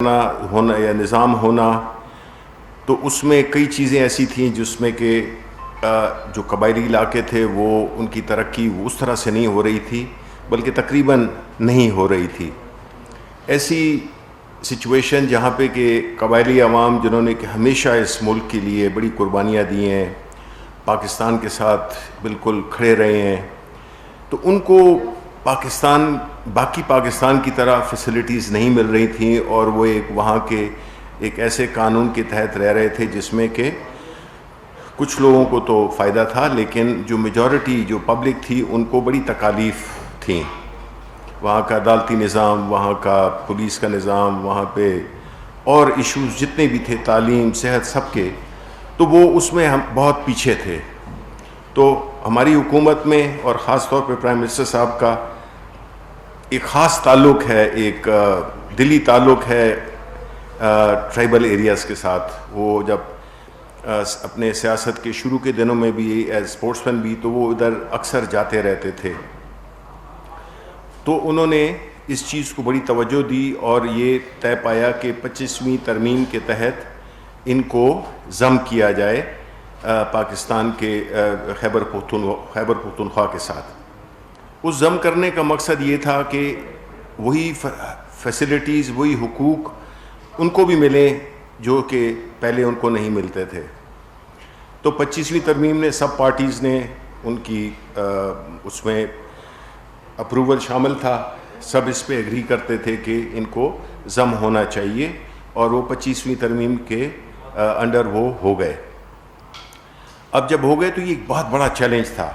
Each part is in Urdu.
ہونا یا نظام ہونا، تو اس میں کئی چیزیں ایسی تھیں جس میں کہ جو قبائلی علاقے تھے وہ ان کی ترقی اس طرح سے نہیں ہو رہی تھی، بلکہ تقریباً نہیں ہو رہی تھی۔ ایسی سچویشن جہاں پہ کہ قبائلی عوام جنہوں نے کہ ہمیشہ اس ملک کے لیے بڑی قربانیاں دی ہیں، پاکستان کے ساتھ بالکل کھڑے رہے ہیں، تو ان کو باقی پاکستان کی طرح فیسلٹیز نہیں مل رہی تھیں، اور وہ وہاں کے ایک ایسے قانون کے تحت رہ رہے تھے جس میں کہ کچھ لوگوں کو تو فائدہ تھا، لیکن جو میجورٹی جو پبلک تھی ان کو بڑی تکالیف تھیں۔ وہاں کا عدالتی نظام، وہاں کا پولیس کا نظام، وہاں پہ اور ایشوز جتنے بھی تھے، تعلیم، صحت، سب کے، تو وہ اس میں ہم بہت پیچھے تھے۔ تو ہماری حکومت میں اور خاص طور پہ پرائم منسٹر صاحب کا ایک خاص تعلق ہے، ایک دلی تعلق ہے ٹرائبل ایریاز کے ساتھ۔ وہ جب اپنے سیاست کے شروع کے دنوں میں بھی ایز اسپورٹس مین بھی، تو وہ ادھر اکثر جاتے رہتے تھے۔ تو انہوں نے اس چیز کو بڑی توجہ دی اور یہ طے پایا کہ 25ویں ترمیم کے تحت ان کو ضم کیا جائے پاکستان کے خیبر پختونخوا کے ساتھ۔ اس ضم کرنے کا مقصد یہ تھا کہ وہی فیسلٹیز، وہی حقوق ان کو بھی ملیں جو کہ پہلے ان کو نہیں ملتے تھے۔ تو 25ویں ترمیم نے سب پارٹیز نے ان کی اس میں اپروول شامل تھا، سب اس پہ ایگری کرتے تھے کہ ان کو ضم ہونا چاہیے، اور وہ 25ویں ترمیم کے انڈر وہ ہو گئے۔ اب جب ہو گئے تو یہ ایک بہت بڑا چیلنج تھا،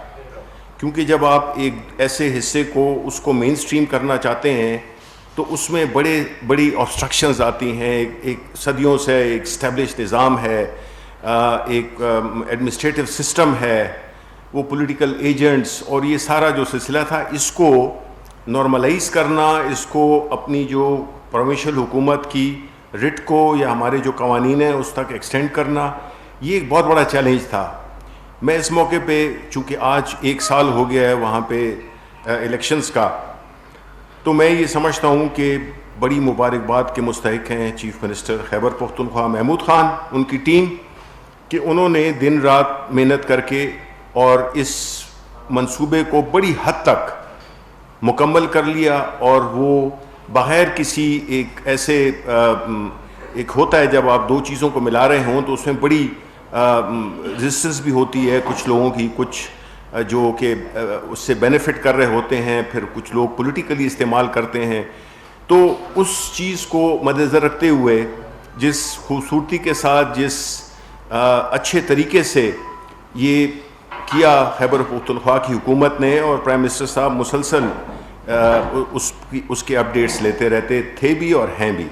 کیونکہ جب آپ ایک ایسے حصے کو اس کو مین سٹریم کرنا چاہتے ہیں تو اس میں بڑی آبسٹرکشنز آتی ہیں۔ ایک صدیوں سے ایک اسٹیبلش نظام ہے، ایک ایڈمنسٹریٹو سسٹم ہے، وہ پولیٹیکل ایجنٹس، اور یہ سارا جو سلسلہ تھا اس کو نارملائز کرنا، اس کو اپنی جو پروونشل حکومت کی رٹ کو یا ہمارے جو قوانین ہیں اس تک ایکسٹینڈ کرنا، یہ ایک بہت بڑا چیلنج تھا۔ میں اس موقع پہ، چونکہ آج 1 سال ہو گیا ہے وہاں پہ الیکشنز کا، تو میں یہ سمجھتا ہوں کہ بڑی مبارکباد کے مستحق ہیں چیف منسٹر خیبر پختونخوا محمود خان، ان کی ٹیم، کہ انہوں نے دن رات محنت کر کے اور اس منصوبے کو بڑی حد تک مکمل کر لیا، اور وہ بغیر کسی ایک ایسے ایک ہوتا ہے جب آپ دو چیزوں کو ملا رہے ہوں تو اس میں بڑی ریزسٹنس بھی ہوتی ہے کچھ لوگوں کی، کچھ جو کہ اس سے بینیفٹ کر رہے ہوتے ہیں، پھر کچھ لوگ پولیٹیکلی استعمال کرتے ہیں۔ تو اس چیز کو مد نظر رکھتے ہوئے جس خوبصورتی کے ساتھ، جس اچھے طریقے سے یہ کیا خیبر پختونخوا کی حکومت نے، اور پرائم منسٹر صاحب مسلسل اس کے اپڈیٹس لیتے رہتے تھے بھی اور ہیں بھی۔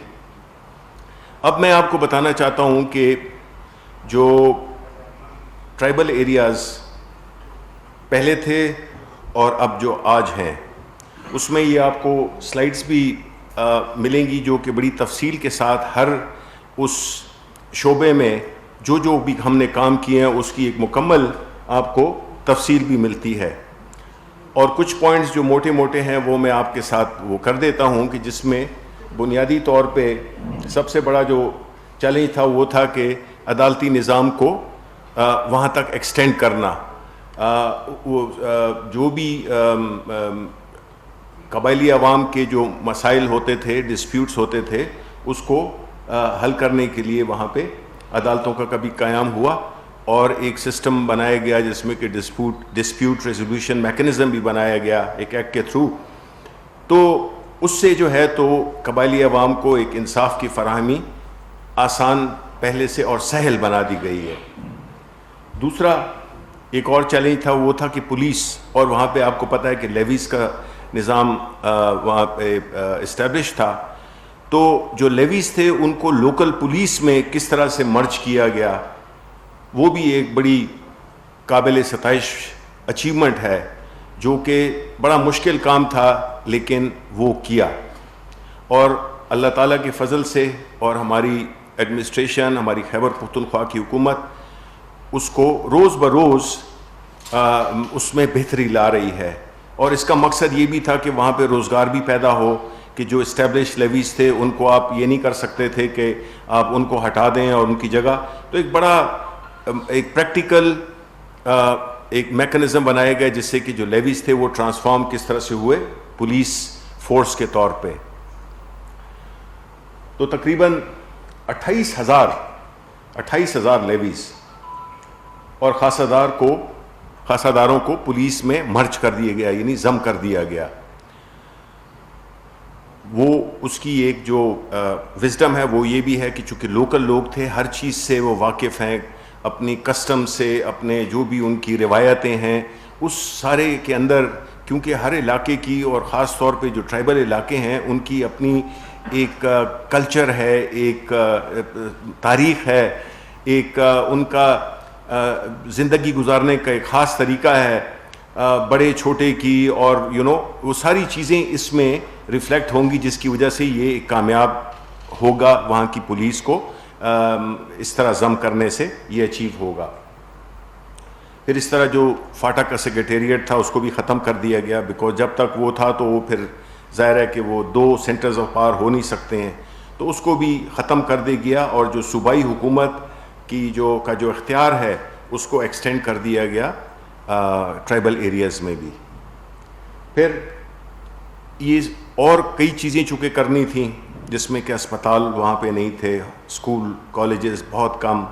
اب میں آپ کو بتانا چاہتا ہوں کہ جو ٹرائبل ایریاز پہلے تھے اور اب جو آج ہیں، اس میں یہ آپ کو سلائڈز بھی ملیں گی جو کہ بڑی تفصیل کے ساتھ ہر اس شعبے میں جو بھی ہم نے کام کیے ہیں اس کی ایک مکمل آپ کو تفصیل بھی ملتی ہے۔ اور کچھ پوائنٹس جو موٹے موٹے ہیں وہ میں آپ کے ساتھ وہ کر دیتا ہوں، کہ جس میں بنیادی طور پہ سب سے بڑا جو چیلنج تھا وہ تھا کہ عدالتی نظام کو وہاں تک ایکسٹینڈ کرنا۔ وہ جو بھی قبائلی عوام کے جو مسائل ہوتے تھے، ڈسپیوٹس ہوتے تھے، اس کو حل کرنے کے لیے وہاں پہ عدالتوں کا کبھی قیام ہوا، اور ایک سسٹم بنایا گیا جس میں کہ ڈسپیوٹ ریزولوشن میکنزم بھی بنایا گیا ایک ایکٹ کے تھرو۔ تو اس سے جو ہے تو قبائلی عوام کو ایک انصاف کی فراہمی آسان پہلے سے اور سہل بنا دی گئی ہے۔ دوسرا ایک اور چیلنج تھا، وہ تھا کہ پولیس، اور وہاں پہ آپ کو پتہ ہے کہ لیویز کا نظام وہاں پہ اسٹیبلش تھا، تو جو لیویز تھے ان کو لوکل پولیس میں کس طرح سے مرج کیا گیا، وہ بھی ایک بڑی قابل ستائش اچیومنٹ ہے، جو کہ بڑا مشکل کام تھا لیکن وہ کیا۔ اور اللہ تعالیٰ کے فضل سے اور ہماری ایڈمنسٹریشن، ہماری خیبر پختونخوا کی حکومت اس کو روز بروز اس میں بہتری لا رہی ہے، اور اس کا مقصد یہ بھی تھا کہ وہاں پہ روزگار بھی پیدا ہو، کہ جو اسٹیبلش لیویز تھے ان کو آپ یہ نہیں کر سکتے تھے کہ آپ ان کو ہٹا دیں اور ان کی جگہ. تو ایک بڑا ایک پریکٹیکل ایک میکنزم بنایا گیا جس سے کہ جو لیویز تھے وہ ٹرانسفارم کس طرح سے ہوئے پولیس فورس کے طور پہ. تو تقریباً 28,000 لیویز اور خاصہ داروں کو پولیس میں مرج کر دیا گیا, یعنی ضم کر دیا گیا. وہ اس کی ایک جو وزڈم ہے وہ یہ بھی ہے کہ چونکہ لوکل لوگ تھے, ہر چیز سے وہ واقف ہیں, اپنی کسٹم سے, اپنے جو بھی ان کی روایتیں ہیں اس سارے کے اندر, کیونکہ ہر علاقے کی اور خاص طور پہ جو ٹرائبل علاقے ہیں ان کی اپنی ایک کلچر ہے, ایک تاریخ ہے, ایک ان کا زندگی گزارنے کا ایک خاص طریقہ ہے, بڑے چھوٹے کی, اور وہ ساری چیزیں اس میں ریفلیکٹ ہوں گی جس کی وجہ سے یہ کامیاب ہوگا وہاں کی پولیس کو اس طرح ضم کرنے سے یہ اچیو ہوگا. پھر اس طرح جو فاٹا کا سیکریٹریٹ تھا اس کو بھی ختم کر دیا گیا, بیکاز جب تک وہ تھا تو وہ پھر ظاہر ہے کہ وہ 2 سینٹرز آف پاور ہو نہیں سکتے ہیں, تو اس کو بھی ختم کر دیا گیا, اور جو صوبائی حکومت کی جو اختیار ہے اس کو ایکسٹینڈ کر دیا گیا ٹرائبل ایریاز میں بھی. پھر یہ اور کئی چیزیں چونکہ کرنی تھیں جس میں کہ اسپتال وہاں پہ نہیں تھے, اسکول کالجز بہت کم,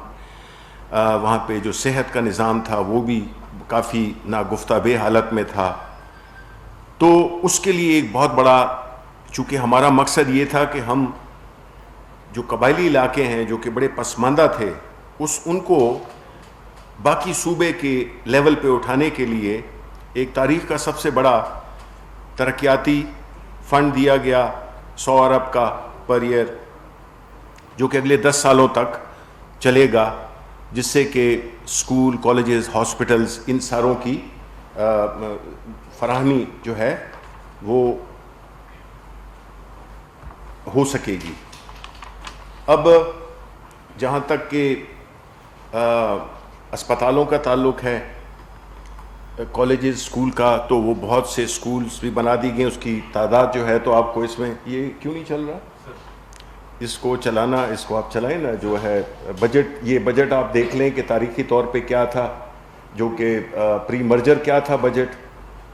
وہاں پہ جو صحت کا نظام تھا وہ بھی کافی ناگفتہ بے حالت میں تھا. تو اس کے لیے ایک بہت بڑا, چونکہ ہمارا مقصد یہ تھا کہ ہم جو قبائلی علاقے ہیں جو کہ بڑے پسماندہ تھے ان کو باقی صوبے کے لیول پہ اٹھانے کے لیے ایک تاریخ کا سب سے بڑا ترقیاتی فنڈ دیا گیا 100 ارب کا پر ایئر, جو کہ اگلے 10 سالوں تک چلے گا, جس سے کہ اسکول کالجز ہاسپٹلز ان ساروں کی فراہمی جو ہے وہ ہو سکے گی. اب جہاں تک کہ اسپتالوں کا تعلق ہے, کالجز اسکول کا, تو وہ بہت سے اسکولز بھی بنا دی گئے, اس کی تعداد جو ہے تو آپ کو اس میں یہ کیوں نہیں چل رہا, اس کو چلانا, اس کو آپ چلائیں نا, جو ہے بجٹ, یہ بجٹ آپ دیکھ لیں کہ تاریخی طور پہ کیا تھا, جو کہ پری مرجر کیا تھا بجٹ,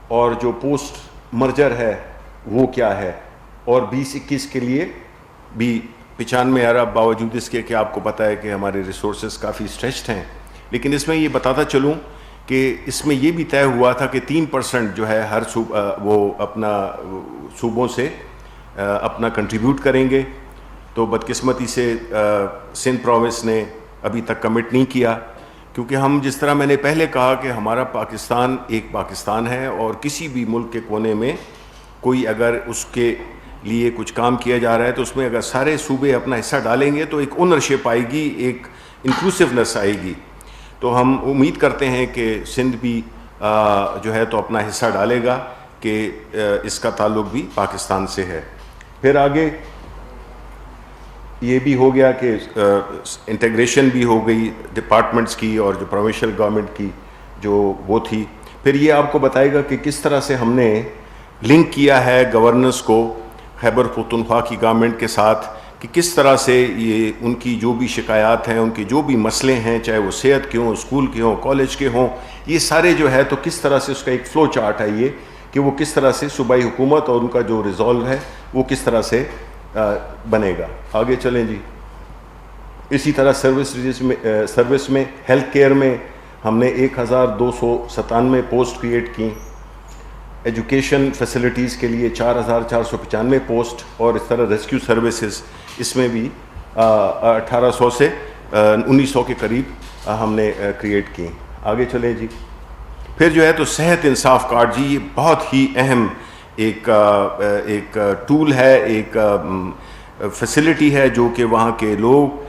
اور جو پوسٹ مرجر ہے وہ کیا ہے, اور 2021 کے لیے بھی 95 ارب, باوجود اس کے کہ آپ کو پتہ ہے کہ ہمارے ریسورسز کافی اسٹریچڈ ہیں. لیکن اس میں یہ بتاتا چلوں کہ اس میں یہ بھی طے ہوا تھا کہ 3% جو ہے ہر وہ اپنا صوبوں سے اپنا کنٹریبیوٹ کریں گے. تو بدقسمتی سے سندھ پروونس نے ابھی تک کمٹ نہیں کیا, کیونکہ ہم جس طرح میں نے پہلے کہا کہ ہمارا پاکستان ایک پاکستان ہے, اور کسی بھی ملک کے کونے میں کوئی اگر اس کے لیے کچھ کام کیا جا رہا ہے تو اس میں اگر سارے صوبے اپنا حصہ ڈالیں گے تو ایک اونرشپ آئے گی, ایک انکلوسیونیس آئے گی. تو ہم امید کرتے ہیں کہ سندھ بھی جو ہے تو اپنا حصہ ڈالے گا, کہ اس کا تعلق بھی پاکستان سے ہے. پھر آگے یہ بھی ہو گیا کہ انٹیگریشن بھی ہو گئی ڈپارٹمنٹس کی, اور جو پروونشل گورنمنٹ کی جو وہ تھی. پھر یہ آپ کو بتائے گا کہ کس طرح سے ہم نے لنک کیا ہے گورننس کو خیبر پختونخوا کی گورنمنٹ کے ساتھ, کہ کس طرح سے یہ ان کی جو بھی شکایات ہیں, ان کے جو بھی مسئلے ہیں, چاہے وہ صحت کے ہوں, اسکول کے ہوں, کالج کے ہوں, یہ سارے جو ہے تو کس طرح سے اس کا ایک فلو چارٹ ہے یہ, کہ وہ کس طرح سے صوبائی حکومت اور ان کا جو ریزالو ہے وہ کس طرح سے بنے گا. آگے چلیں جی. اسی طرح سروس میں ہیلتھ کیئر میں ہم نے 1297 پوسٹ کریٹ کی, ایجوکیشن فیسلٹیز کے لیے 4495 پوسٹ, اور اس طرح ریسکیو سروسز اس میں بھی 1800 سے 1900 کے قریب ہم نے کریٹ کی. آگے چلیں جی. پھر جو ہے تو صحت انصاف کارڈ, جی یہ بہت ہی اہم ایک ٹول ہے, ایک فیسلٹی ہے جو کہ وہاں کے لوگ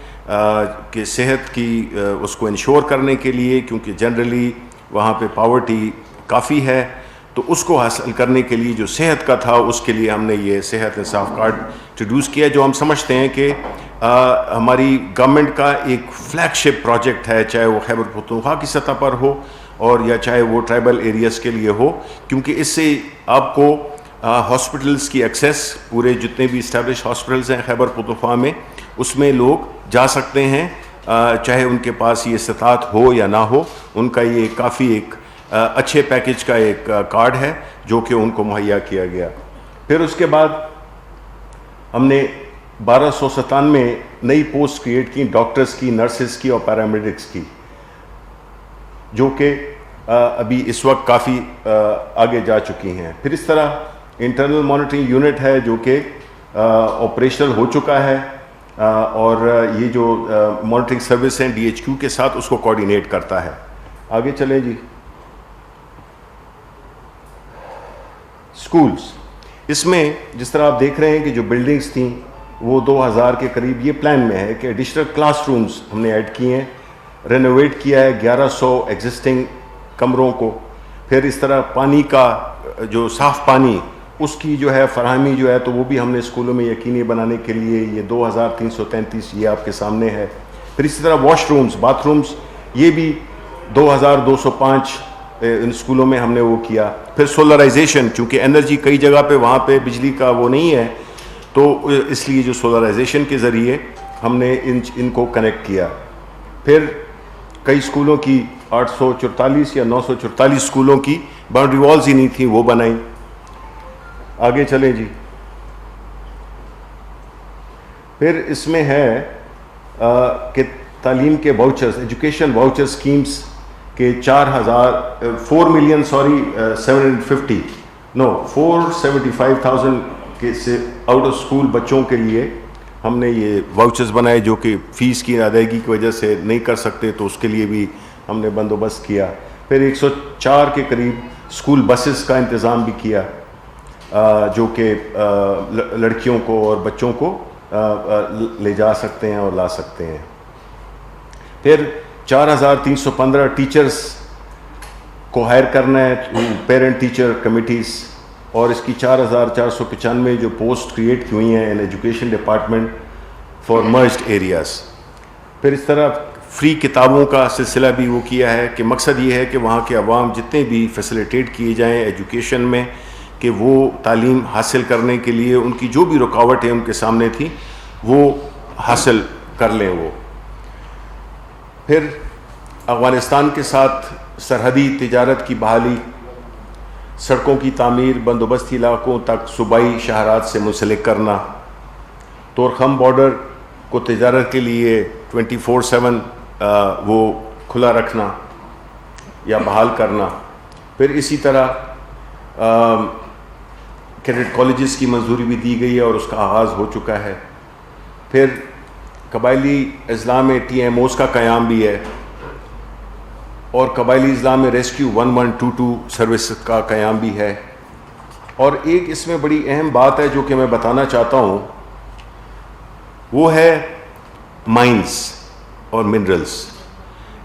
کے صحت کی اس کو انشور کرنے کے لیے, کیونکہ جنرلی وہاں پہ پاورٹی کافی ہے, تو اس کو حاصل کرنے کے لیے جو صحت کا تھا اس کے لیے ہم نے یہ صحت انصاف کارڈ انٹروڈیوس کیا, جو ہم سمجھتے ہیں کہ ہماری گورنمنٹ کا ایک فلیگ شپ پروجیکٹ ہے, چاہے وہ خیبر پختونخوا کی سطح پر ہو اور یا چاہے وہ ٹرائبل ایریاز کے لیے ہو, کیونکہ اس سے آپ کو ہاسپٹلس کی ایکسیس، پورے جتنے بھی اسٹیبلش ہاسپٹلس ہیں خیبر پختونخوا میں اس میں لوگ جا سکتے ہیں، چاہے ان کے پاس یہ استطاعت ہو یا نہ ہو. ان کا یہ کافی ایک اچھے پیکج کا ایک کارڈ ہے جو کہ ان کو مہیا کیا گیا. پھر اس کے بعد ہم نے 1297 نئی پوسٹ کریٹ کی، ڈاکٹرز کی، نرسز کی اور پیرامیڈکس کی، جو کہ ابھی اس وقت کافی آگے جا چکی ہیں. پھر اس طرح انٹرنل مانیٹرنگ یونٹ ہے جو کہ آپریشنل ہو چکا ہے، اور یہ جو مانیٹرنگ سروس ہیں DHQ کے ساتھ اس کو کوآرڈینیٹ کرتا ہے. آگے چلیں جی. سکولز، اس میں جس طرح آپ دیکھ رہے ہیں کہ جو بلڈنگز تھیں وہ 2000 کے قریب، یہ پلان میں ہے کہ ایڈیشنل کلاس رومز ہم نے ایڈ کیے ہیں، رینوویٹ کیا ہے 1100 ایگزسٹنگ کمروں کو. پھر اس طرح پانی کا جو صاف پانی اس کی جو ہے فراہمی جو ہے تو وہ بھی ہم نے اسکولوں میں یقینی بنانے کے لیے یہ 2333 یہ آپ کے سامنے ہے. پھر اسی طرح واش رومز، باتھ رومز، یہ بھی 2205 ان اسکولوں میں ہم نے وہ کیا. پھر سولرائزیشن، چونکہ انرجی کئی جگہ پہ وہاں پہ بجلی کا وہ نہیں ہے تو اس لیے جو سولرائزیشن کے ذریعے ہم نے ان کو کنیکٹ کیا. پھر کئی اسکولوں کی 844 یا 944 اسکولوں کی باؤنڈری والز ہی نہیں تھیں، وہ بنائیں. آگے چلیں جی. پھر اس میں ہے کہ تعلیم کے واؤچرز، ایجوکیشن واؤچر اسکیمز کے 475,000 کے سے آؤٹ آف اسکول بچوں کے لیے ہم نے یہ واؤچرز بنائے جو کہ فیس کی ادائیگی کی وجہ سے نہیں کر سکتے، تو اس کے لیے بھی ہم نے بندوبست کیا. پھر 104 کے قریب اسکول بسز کا انتظام بھی کیا جو کہ لڑکیوں کو اور بچوں کو لے جا سکتے ہیں اور لا سکتے ہیں. پھر 4315 ٹیچرز کو ہائر کرنا ہے پیرنٹ ٹیچر کمیٹیز، اور اس کی 4495 جو پوسٹ کریٹ کی ہوئی ہیں ان education department for merged areas. پھر اس طرح فری کتابوں کا سلسلہ بھی وہ کیا ہے کہ مقصد یہ ہے کہ وہاں کے عوام جتنے بھی فیسیلیٹیٹ کیے جائیں ایجوکیشن میں کہ وہ تعلیم حاصل کرنے کے لیے ان کی جو بھی رکاوٹیں ان کے سامنے تھیں وہ حاصل کر لیں وہ. پھر افغانستان کے ساتھ سرحدی تجارت کی بحالی، سڑکوں کی تعمیر، بندوبستی علاقوں تک صوبائی شاہراہات سے منسلک کرنا، طورخم بارڈر کو تجارت کے لیے 24/7 وہ کھلا رکھنا یا بحال کرنا. پھر اسی طرح کیڈٹ کالجز کی منظوری بھی دی گئی ہے اور اس کا آغاز ہو چکا ہے. پھر قبائلی اضلاع میں TMOs کا قیام بھی ہے، اور قبائلی اضلاع میں ریسکیو 1122 سروس کا قیام بھی ہے. اور ایک اس میں بڑی اہم بات ہے جو کہ میں بتانا چاہتا ہوں، وہ ہے مائنز اور منرلز.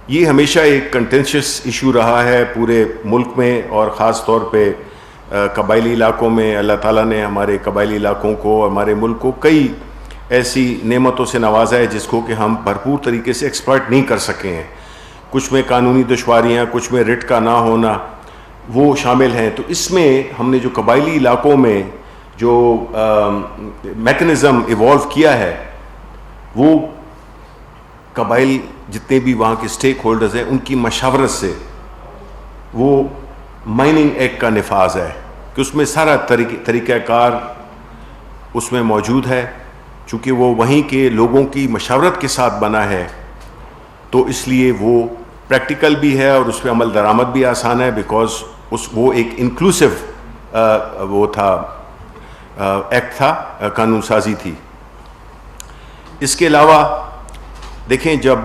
یہ ہمیشہ ایک کنٹینشس ایشو رہا ہے پورے ملک میں، اور خاص طور پہ قبائلی علاقوں میں. اللہ تعالیٰ نے ہمارے قبائلی علاقوں کو، ہمارے ملک کو کئی ایسی نعمتوں سے نوازا ہے جس کو کہ ہم بھرپور طریقے سے ایکسپلائٹ نہیں کر سکے ہیں. کچھ میں قانونی دشواریاں، کچھ میں رٹ کا نہ ہونا وہ شامل ہیں. تو اس میں ہم نے جو قبائلی علاقوں میں جو میکنزم ایوالو کیا ہے وہ قبائل جتنے بھی وہاں کے سٹیک ہولڈرز ہیں ان کی مشاورت سے وہ مائننگ ایکٹ کا نفاذ ہے کہ اس میں سارا طریقہ کار اس میں موجود ہے. چونکہ وہ وہیں کے لوگوں کی مشاورت کے ساتھ بنا ہے تو اس لیے وہ پریکٹیکل بھی ہے اور اس پہ عمل درآمد بھی آسان ہے، بیکاز وہ ایک انکلوسیو وہ تھا ایکٹ تھا، قانون سازی تھی. اس کے علاوہ دیکھیں جب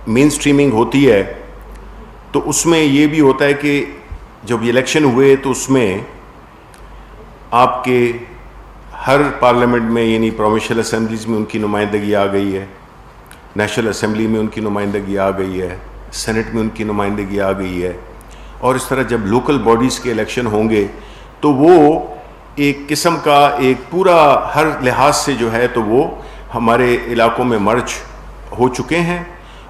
مین سٹریمنگ ہوتی ہے تو اس میں یہ بھی ہوتا ہے کہ جب الیکشن ہوئے تو اس میں آپ کے ہر پارلیمنٹ میں یعنی پروونشل اسمبلیز میں ان کی نمائندگی آ گئی ہے، نیشنل اسمبلی میں ان کی نمائندگی آ گئی ہے، سینٹ میں ان کی نمائندگی آ گئی ہے. اور اس طرح جب لوکل باڈیز کے الیکشن ہوں گے تو وہ ایک قسم کا ایک پورا ہر لحاظ سے جو ہے تو وہ ہمارے علاقوں میں مرج ہو چکے ہیں.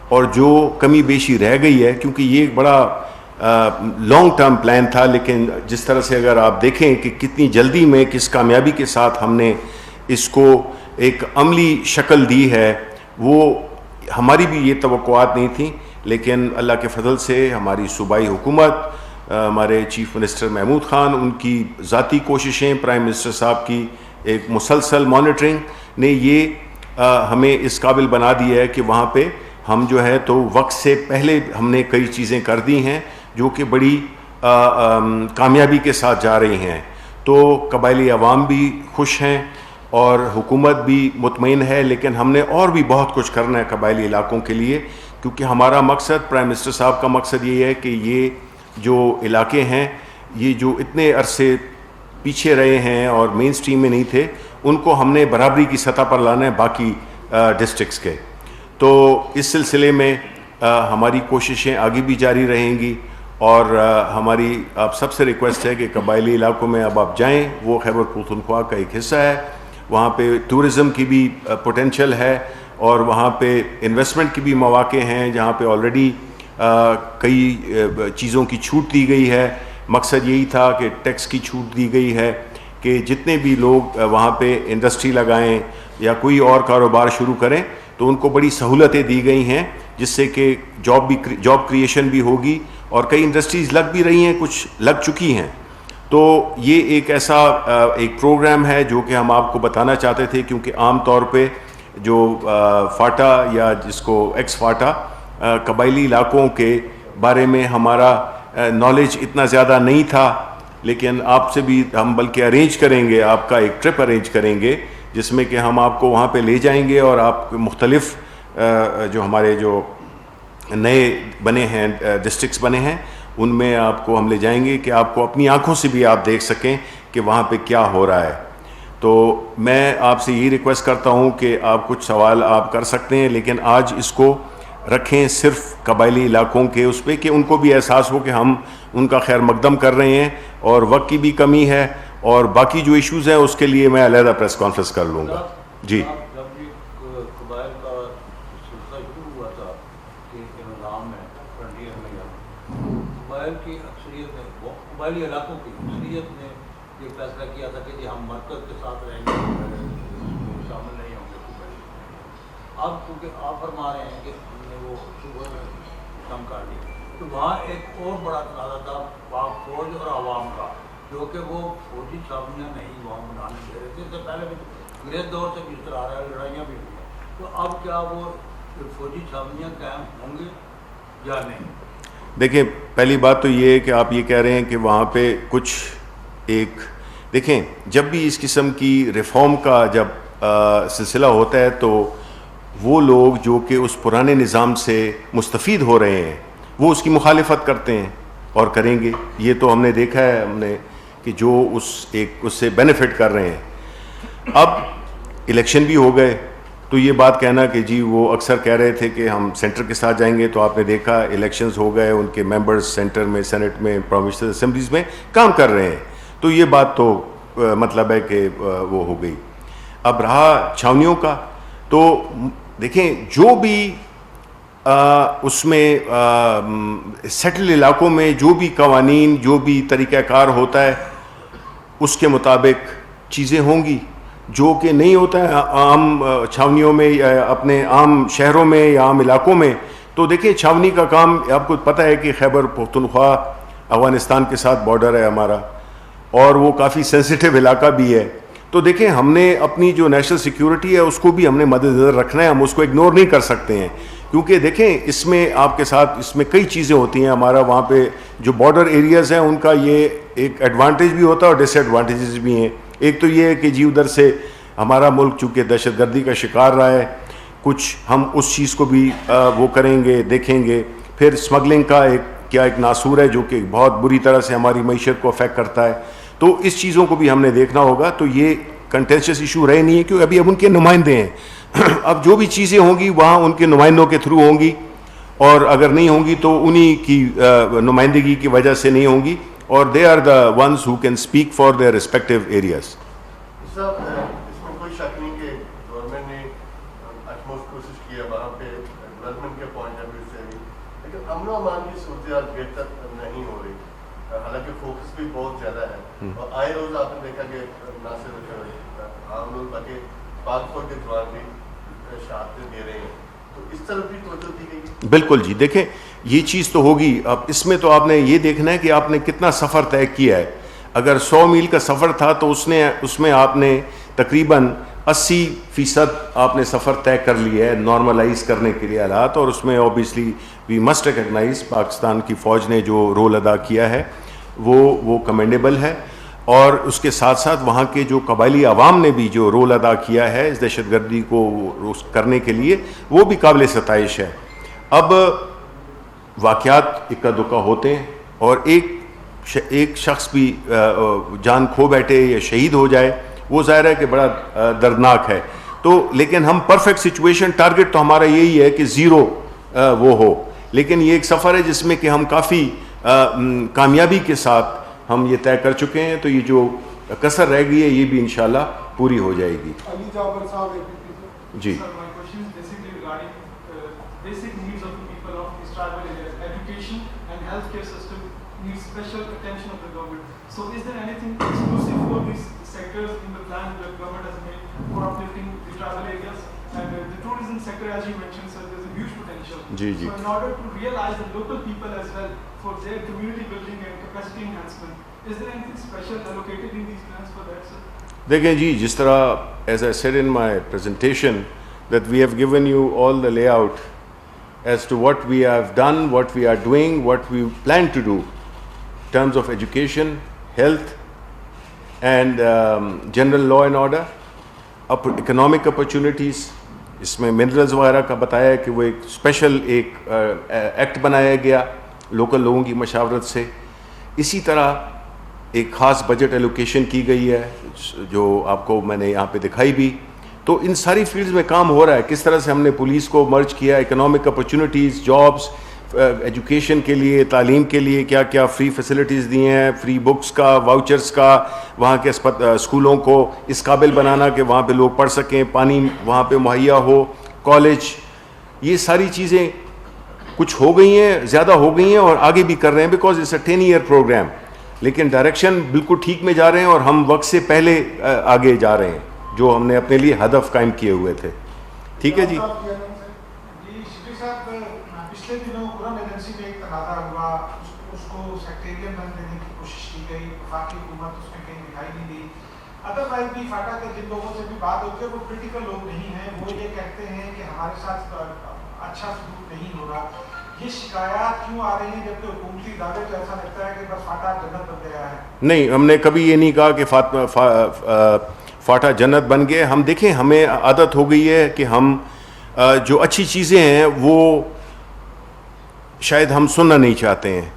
اور جو کمی بیشی رہ گئی ہے، کیونکہ یہ ایک بڑا لانگ ٹرم پلان تھا، لیکن جس طرح سے اگر آپ دیکھیں کہ کتنی جلدی میں کس کامیابی کے ساتھ ہم نے اس کو ایک عملی شکل دی ہے، وہ ہماری بھی یہ توقعات نہیں تھیں، لیکن اللہ کے فضل سے ہماری صوبائی حکومت، ہمارے چیف منسٹر محمود خان، ان کی ذاتی کوششیں، پرائم منسٹر صاحب کی ایک مسلسل مانیٹرنگ نے یہ ہمیں اس قابل بنا دیا ہے کہ وہاں پہ ہم جو ہے تو وقت سے پہلے ہم نے کئی چیزیں کر دی ہیں جو کہ بڑی کامیابی کے ساتھ جا رہی ہیں. تو قبائلی عوام بھی خوش ہیں اور حکومت بھی مطمئن ہے، لیکن ہم نے اور بھی بہت کچھ کرنا ہے قبائلی علاقوں کے لیے، کیونکہ ہمارا مقصد، پرائم منسٹر صاحب کا مقصد یہ ہے کہ یہ جو علاقے ہیں، یہ جو اتنے عرصے پیچھے رہے ہیں اور مین سٹریم میں نہیں تھے، ان کو ہم نے برابری کی سطح پر لانا ہے باقی ڈسٹرکٹس کے. تو اس سلسلے میں ہماری کوششیں آگے بھی جاری رہیں گی، اور ہماری آپ سب سے ریکویسٹ ہے کہ قبائلی علاقوں میں اب آپ جائیں، وہ خیبر پختونخوا کا ایک حصہ ہے، وہاں پہ ٹورزم کی بھی پوٹینشیل ہے اور وہاں پہ انویسٹمنٹ کی بھی مواقع ہیں، جہاں پہ آلریڈی کئی چیزوں کی چھوٹ دی گئی ہے. مقصد یہی تھا کہ ٹیکس کی چھوٹ دی گئی ہے کہ جتنے بھی لوگ وہاں پہ انڈسٹری لگائیں یا کوئی اور کاروبار شروع کریں تو ان کو بڑی سہولتیں دی گئی ہیں، جس سے کہ جاب کریشن بھی ہوگی، اور کئی انڈسٹریز لگ بھی رہی ہیں، کچھ لگ چکی ہیں. تو یہ ایک ایسا ایک پروگرام ہے جو کہ ہم آپ کو بتانا چاہتے تھے، کیونکہ عام طور پہ جو فاٹا یا جس کو ایکس فاٹا قبائلی علاقوں کے بارے میں ہمارا نالج اتنا زیادہ نہیں تھا، لیکن آپ سے بھی ہم بلکہ ارینج کریں گے، آپ کا ایک ٹرپ ارینج کریں گے جس میں کہ ہم آپ کو وہاں پہ لے جائیں گے، اور آپ مختلف جو ہمارے جو نئے بنے ہیں ڈسٹرکٹس بنے ہیں ان میں آپ کو ہم لے جائیں گے کہ آپ کو اپنی آنکھوں سے بھی آپ دیکھ سکیں کہ وہاں پہ کیا ہو رہا ہے. تو میں آپ سے یہی ریکویسٹ کرتا ہوں کہ آپ کچھ سوال آپ کر سکتے ہیں، لیکن آج اس کو رکھیں صرف قبائلی علاقوں کے اس پہ، کہ ان کو بھی احساس ہو کہ ہم ان کا خیر مقدم کر رہے ہیں، اور وقت کی بھی کمی ہے، اور باقی جو ایشوز ہیں اس کے لیے میں علیحدہ پریس کانفرنس کر لوں گا. جی. جب یہ قبائل کا سلسلہ شروع ہوا تھا کہ نظام میں فرنٹیئر میں قبائل کی اکثریت نے، قبائلی علاقوں کی اکثریت نے یہ فیصلہ کیا تھا کہ جی ہم مرکز کے ساتھ رہیں گے، شامل نہیں ہوں گے قبائل. اب کیونکہ آپ فرما رہے ہیں کہ ہم نے وہ صوبہ میں کم کر دیا، تو وہاں ایک اور بڑا تنازع تھا پاک فوج اور عوام کا، جو کہ وہ فوجی چھاونیاں نہیں وہاں بنانے دے رہے تھے. اس سے پہلے بھی انگریز دور سے بھی اس طرح آ رہا ہے، لڑائیاں بھی ہوئی ہیں. تو اب کیا وہ فوجی چھاونیاں قائم ہوں گے یا نہیں؟ دیکھیں، پہلی بات تو یہ ہے کہ آپ یہ کہہ رہے ہیں کہ وہاں پہ کچھ ایک، دیکھیں جب بھی اس قسم کی ریفارم کا جب سلسلہ ہوتا ہے تو وہ لوگ جو کہ اس پرانے نظام سے مستفید ہو رہے ہیں وہ اس کی مخالفت کرتے ہیں اور کریں گے. یہ تو ہم نے دیکھا ہے، ہم نے کہ جو اس سے بینیفٹ کر رہے ہیں. اب الیکشن بھی ہو گئے تو یہ بات کہنا کہ جی وہ اکثر کہہ رہے تھے کہ ہم سینٹر کے ساتھ جائیں گے، تو آپ نے دیکھا الیکشنز ہو گئے، ان کے ممبرز سینٹر میں، سینٹ میں، پروونشل اسمبلیز میں کام کر رہے ہیں. تو یہ بات تو مطلب ہے کہ وہ ہو گئی. اب رہا چھاونیوں کا، تو دیکھیں جو بھی اس میں سیٹل علاقوں میں جو بھی قوانین، جو بھی طریقہ کار ہوتا ہے اس کے مطابق چیزیں ہوں گی. جو کہ نہیں ہوتا ہے عام چھاونیوں میں یا اپنے عام شہروں میں یا عام علاقوں میں، تو دیکھیں چھاونی کا کام آپ کو پتہ ہے کہ خیبر پختونخوا افغانستان کے ساتھ بارڈر ہے ہمارا، اور وہ کافی سینسیٹیو علاقہ بھی ہے. تو دیکھیں ہم نے اپنی جو نیشنل سیکیورٹی ہے اس کو بھی ہم نے مد نظر رکھنا ہے، ہم اس کو اگنور نہیں کر سکتے ہیں، کیونکہ دیکھیں اس میں آپ کے ساتھ اس میں کئی چیزیں ہوتی ہیں. ہمارا وہاں پہ جو بارڈر ایریاز ہیں ان کا یہ ایک ایڈوانٹیج بھی ہوتا ہے اور ڈس ایڈوانٹیجز بھی ہیں. ایک تو یہ ہے کہ جی ادھر سے ہمارا ملک چونکہ دہشت گردی کا شکار رہا ہے، کچھ ہم اس چیز کو بھی وہ کریں گے، دیکھیں گے. پھر اسمگلنگ کا ایک ناسور ہے جو کہ بہت بری طرح سے ہماری معیشت کو افیکٹ کرتا ہے. تو اس چیزوں کو بھی ہم نے دیکھنا ہوگا. تو یہ کنٹینشس ایشو رہے نہیں ہے کیونکہ اب ان کے نمائندے ہیں. اب جو بھی چیزیں ہوں گی وہاں ان کے نمائندوں کے تھرو ہوں گی، اور اگر نہیں ہوں گی تو انہی کی نمائندگی کی وجہ سے نہیں ہوں گی، اور they are the ones who can speak for their respective areas. صاحب اس میں کوئی شک نہیں کہ گورنمنٹ نے اٹموسٹ کوشش کی ہے وہاں پہ ڈیولپمنٹ کے پوائنٹ آف ویو سے بھی، لیکن امن و امان کی صورتحال بہتر نہیں ہو رہی, حالانکہ فوکس بھی بہت زیادہ ہے, اور آئے روز آپ نے دیکھا کہ نہ صرف عام لوگ بلکہ پاک فوج کے جوان بھی شہادتیں دے رہے ہیں, تو اس طرف بھی توجہ دی گئی. بالکل جی, دیکھیں یہ چیز تو ہوگی. اب اس میں تو آپ نے یہ دیکھنا ہے کہ آپ نے کتنا سفر طے کیا ہے. اگر 100 میل کا سفر تھا تو اس میں آپ نے تقریباً 80% آپ نے سفر طے کر لیا ہے نارملائز کرنے کے لیے حالات, اور اس میں obviously we must recognize Pakistan کی فوج نے جو رول ادا کیا ہے وہ کمینڈیبل ہے, اور اس کے ساتھ ساتھ وہاں کے جو قبائلی عوام نے بھی جو رول ادا کیا ہے اس دہشت گردی کو کرنے کے لیے وہ بھی قابل ستائش ہے. اب واقعات اکا دکا ہوتے ہیں اور ایک شخص بھی جان کھو بیٹھے یا شہید ہو جائے, وہ ظاہر ہے کہ بڑا دردناک ہے. تو لیکن ہم پرفیکٹ سچویشن, ٹارگٹ تو ہمارا یہی ہے کہ 0 وہ ہو, لیکن یہ ایک سفر ہے جس میں کہ ہم کافی کامیابی کے ساتھ ہم یہ طے کر چکے ہیں, تو یہ جو کسر رہ گئی ہے یہ بھی انشاءاللہ پوری ہو جائے گی. جی جی جی for their community building and capacity enhancement. Is there anything special allocated in these plans for that, sir? دیکھیں جی, جس طرح as I said in my presentation that we have given you all the layout as to what we have done, what we are doing, what we plan to do in terms of education, health and general law and order, economic opportunities. اس میں منرلز وغیرہ کا بتایا کہ وہ ایک اسپیشل ایک ایکٹ بنایا گیا لوکل لوگوں کی مشاورت سے. اسی طرح ایک خاص بجٹ ایلوکیشن کی گئی ہے جو آپ کو میں نے یہاں پہ دکھائی بھی. تو ان ساری فیلڈز میں کام ہو رہا ہے. کس طرح سے ہم نے پولیس کو مرج کیا, اکنامک اپرچونیٹیز, جابس, ایجوکیشن کے لیے, تعلیم کے لیے کیا کیا فری فیسلٹیز دی ہیں, فری بکس کا, واؤچرز کا, وہاں کے اسکولوں کو اس قابل بنانا کہ وہاں پہ لوگ پڑھ سکیں, پانی وہاں پہ مہیا ہو, کالج, یہ ساری چیزیں کچھ ہو گئی ہیں, زیادہ ہو گئی ہیں اور آگے بھی کر رہے ہیں because it's a 10 year programme. لیکن ڈائریکشن بالکل ٹھیک میں جا رہے ہیں اور ہم وقت سے پہلے آگے جا رہے ہیں جو ہم نے اپنے لیے ہدف قائم کیے ہوئے تھے. ٹھیک ہے جی. پچھلے دنوں قرآن ایجنسی میں ایک تقاضا ہوا, اس کو سیکٹریین بن دینے کی کوشش کی گئی, وفاقی حکومت اس میں کہیں دکھائی نہیں دی. ادروائز بھی فاٹا کے جن لوگوں سے بھی بات ہوتی ہے وہ پولیٹیکل لوگ نہیں ہیں, وہ یہ کہتے ہیں کہ ہمارے ساتھ اچھا سلوک نہیں ہو رہا. یہ شکایات کیوں آ رہی ہیں جبکہ حکومتی دعوے تو ایسا لگتا ہے کہ بس فاٹا جنت بن گیا ہے؟ نہیں, ہم نے کبھی یہ نہیں کہا کہ فاٹا جنت بن گئے. ہم دیکھیں ہمیں عادت ہو گئی ہے کہ ہم جو اچھی چیزیں ہیں وہ شاید ہم سننا نہیں چاہتے ہیں.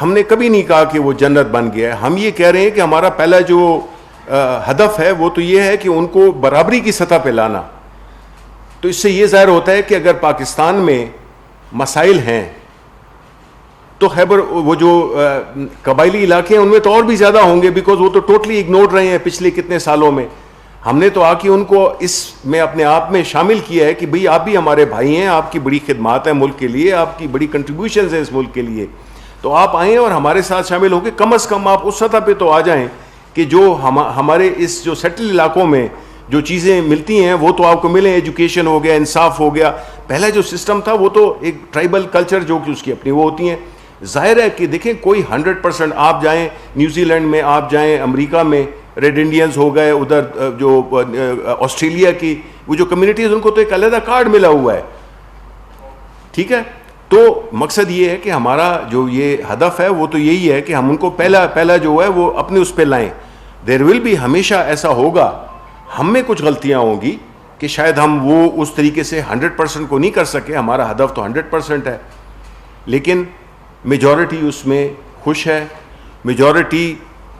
ہم نے کبھی نہیں کہا کہ وہ جنت بن گیا ہے. ہم یہ کہہ رہے ہیں کہ ہمارا پہلا جو ہدف ہے وہ تو یہ ہے کہ ان کو برابری کی سطح پہ لانا. تو اس سے یہ ظاہر ہوتا ہے کہ اگر پاکستان میں مسائل ہیں تو خیبر وہ جو قبائلی علاقے ہیں ان میں تو اور بھی زیادہ ہوں گے بیکاز وہ تو ٹوٹلی اگنور رہے ہیں پچھلے کتنے سالوں میں. ہم نے تو آ کے ان کو اس میں اپنے آپ میں شامل کیا ہے کہ بھئی آپ بھی ہمارے بھائی ہیں, آپ کی بڑی خدمات ہیں ملک کے لیے, آپ کی بڑی کنٹریبیوشنز ہیں اس ملک کے لیے, تو آپ آئیں اور ہمارے ساتھ شامل ہو کے کم از کم آپ اس سطح پہ تو آ جائیں کہ جو ہمارے اس جو سیٹل علاقوں میں جو چیزیں ملتی ہیں وہ تو آپ کو ملیں. ایجوکیشن ہو گیا, انصاف ہو گیا. پہلا جو سسٹم تھا وہ تو ایک ٹرائبل کلچر جو کہ اس کی اپنی وہ ہوتی ہیں. ظاہر ہے کہ دیکھیں کوئی 100% آپ جائیں نیوزی لینڈ میں, آپ جائیں امریکہ میں, ریڈ انڈینز ہو گئے, ادھر جو آسٹریلیا کی وہ جو کمیونٹیز ان کو تو ایک علیحدہ کارڈ ملا ہوا ہے. ٹھیک ہے, تو مقصد یہ ہے کہ ہمارا جو یہ ہدف ہے وہ تو یہی ہے کہ ہم ان کو پہلا جو ہے وہ اپنے اس پہ لائیں. دیر ول بھی ہمیشہ ایسا ہوگا, ہم میں کچھ غلطیاں ہوں گی کہ شاید ہم وہ اس طریقے سے 100% کو نہیں کر سکے. ہمارا ہدف تو 100% ہے, لیکن میجورٹی اس میں خوش ہے. میجورٹی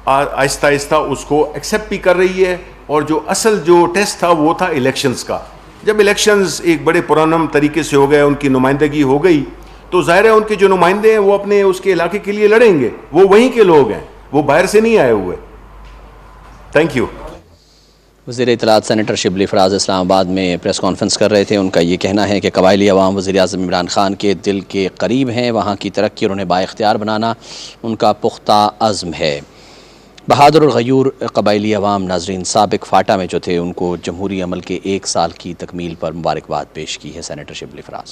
آہستہ آہستہ اس کو ایکسیپٹ بھی کر رہی ہے. اور جو اصل جو ٹیسٹ تھا وہ تھا الیکشنز کا. جب الیکشنز ایک بڑے پرامن طریقے سے ہو گئے, ان کی نمائندگی ہو گئی, تو ظاہر ہے ان کے جو نمائندے ہیں وہ اپنے اس کے علاقے کے لیے لڑیں گے. وہ وہیں کے لوگ ہیں, وہ باہر سے نہیں آئے ہوئے. Thank you. وزیر اطلاعات سینیٹر شبلی فراز اسلام آباد میں پریس کانفرنس کر رہے تھے. ان کا یہ کہنا ہے کہ قبائلی عوام وزیر اعظم عمران خان کے دل کے قریب ہیں. وہاں کی ترقی اور انہیں بااختیار بنانا ان کا پختہ عزم ہے. بہادر اور غیور قبائلی عوام ناظرین سابق فاٹا میں جو تھے ان کو جمہوری عمل کے 1 سال کی تکمیل پر مبارکباد پیش کی ہے سینیٹر شبلی فراز.